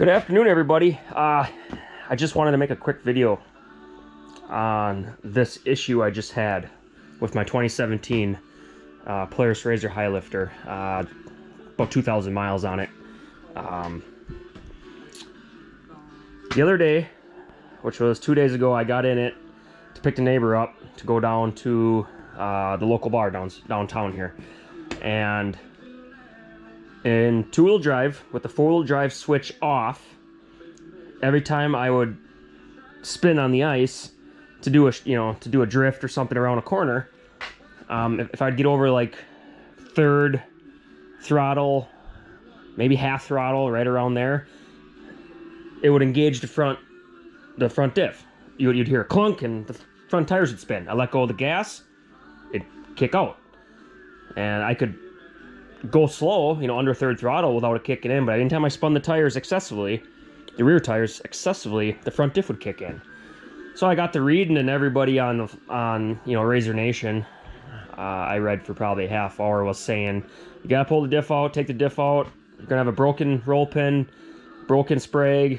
Good afternoon, everybody. I just wanted to make a quick video on this issue I just had with my 2017 Polaris RZR Highlifter. About 2,000 miles on it. The other day, which was 2 days ago, I got in it to pick the neighbor up to go down to the local bar downtown here. And in two-wheel drive, with the four-wheel drive switch off, every time I would spin on the ice to do a drift or something around a corner, if I'd get over like third throttle, maybe half throttle, right around there, it would engage the front diff. You'd hear a clunk and the front tires would spin. I let go of the gas, it'd kick out, and I could go slow, under third throttle without it kicking in, but anytime I spun the tires excessively, the rear tires excessively, the front diff would kick in. So I got to reading, and everybody on RZR Nation, I read for probably a half hour, was saying, you gotta pull the diff out, take the diff out, you're gonna have a broken roll pin, broken sprag,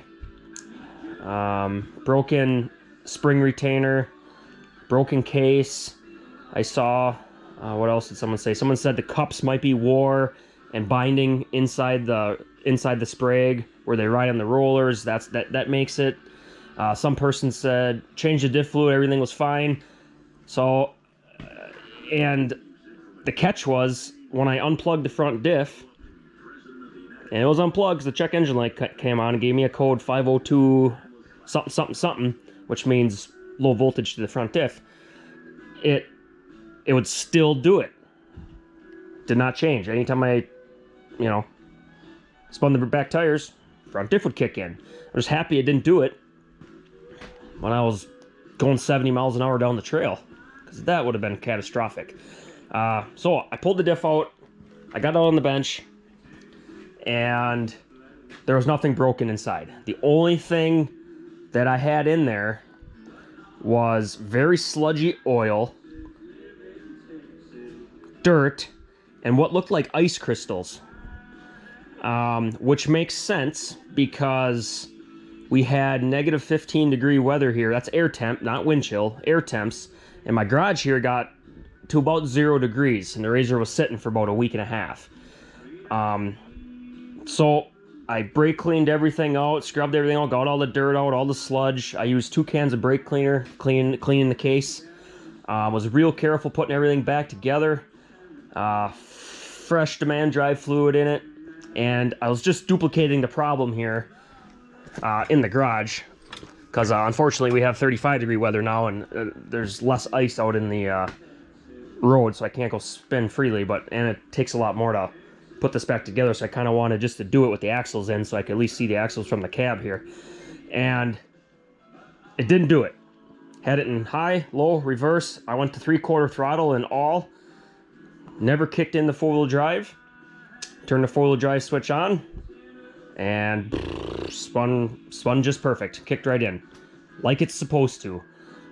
broken spring retainer, broken case. I saw, what else did someone say? Someone said the cups might be wore and binding inside the sprag where they ride on the rollers. That makes it. Some person said change the diff fluid, everything was fine. So, and the catch was when I unplugged the front diff, and it was unplugged because the check engine light came on and gave me a code 502 something, which means low voltage to the front diff. It would still do it. Did not change. Anytime I, spun the back tires, front diff would kick in. I was happy it didn't do it when I was going 70 miles an hour down the trail, because that would have been catastrophic. So I pulled the diff out, I got out on the bench, and there was nothing broken inside. The only thing that I had in there was very sludgy oil, dirt, and what looked like ice crystals, which makes sense because we had negative 15-degree weather here. That's air temp, not wind chill, air temps, and my garage here got to about 0 degrees, and the RZR was sitting for about a week and a half. So I brake cleaned everything out, scrubbed everything out, got all the dirt out, all the sludge. I used 2 cans of brake cleaner, cleaning the case. Was real careful putting everything back together. Fresh demand drive fluid in it, and I was just duplicating the problem here in the garage, because unfortunately we have 35-degree weather now, and there's less ice out in the road, so I can't go spin freely, and it takes a lot more to put this back together, so I kind of wanted just to do it with the axles in, so I could at least see the axles from the cab here. And it didn't do it. Had it in high, low, reverse. I went to 3/4 throttle and all. Never kicked in the four-wheel drive. Turned the four-wheel drive switch on, and spun just perfect. Kicked right in, like it's supposed to.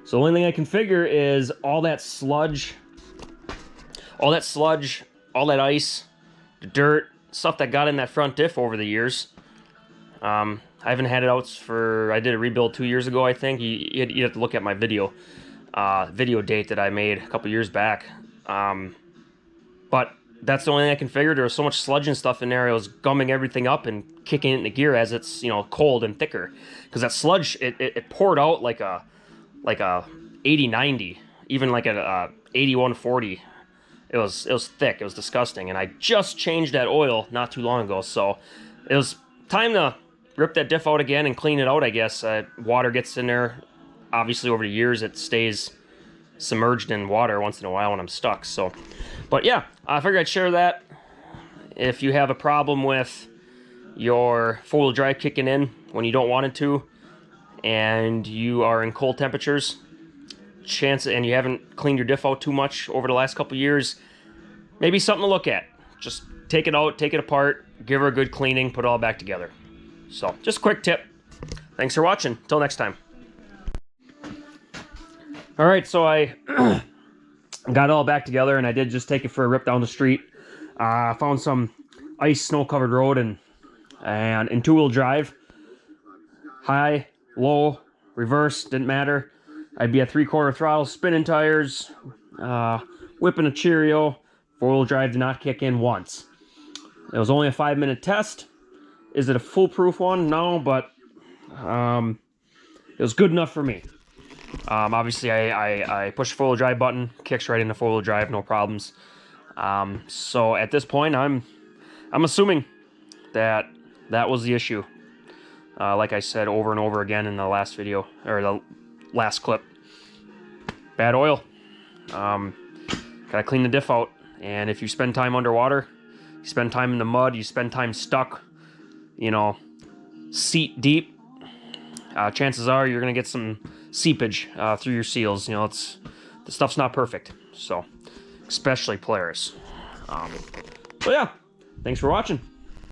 So the only thing I can figure is all that sludge, all that ice, the dirt, stuff that got in that front diff over the years. I haven't had it out I did a rebuild 2 years ago, I think. You have to look at my video date that I made a couple years back. But that's the only thing I can figure. There was so much sludge and stuff in there, it was gumming everything up and kicking it into gear as it's, cold and thicker. Because that sludge, it poured out like a 80-90, even like a 81-40. It was thick, it was disgusting. And I just changed that oil not too long ago, so it was time to rip that diff out again and clean it out, I guess. Water gets in there. Obviously, over the years, it stays submerged in water once in a while when I'm stuck. So, but yeah, I figured I'd share that. If you have a problem with your four-wheel drive kicking in when you don't want it to, and you are in cold temperatures, and you haven't cleaned your diff out too much over the last couple years, maybe something to look at. Just take it out, take it apart, give her a good cleaning, put it all back together. So, just a quick tip. Thanks for watching. Till next time. Alright, so I got it all back together, and I did just take it for a rip down the street. Found some ice, snow-covered road, and in two-wheel drive. high, low, reverse, didn't matter. I'd be at 3/4 throttle, spinning tires, whipping a Cheerio. 4-wheel drive did not kick in once. It was only a 5-minute test. Is it a foolproof one? No, but it was good enough for me. Obviously, I pushed the 4-wheel drive button, kicks right into 4-wheel drive, no problems. So at this point, I'm assuming that was the issue. Like I said over and over again in the last video, or the last clip. Bad oil. Gotta clean the diff out. And if you spend time underwater, you spend time in the mud, you spend time stuck, you know, seat deep, chances are you're gonna get some seepage through your seals. You know, the stuff's not perfect. So, especially Polaris. So yeah, thanks for watching.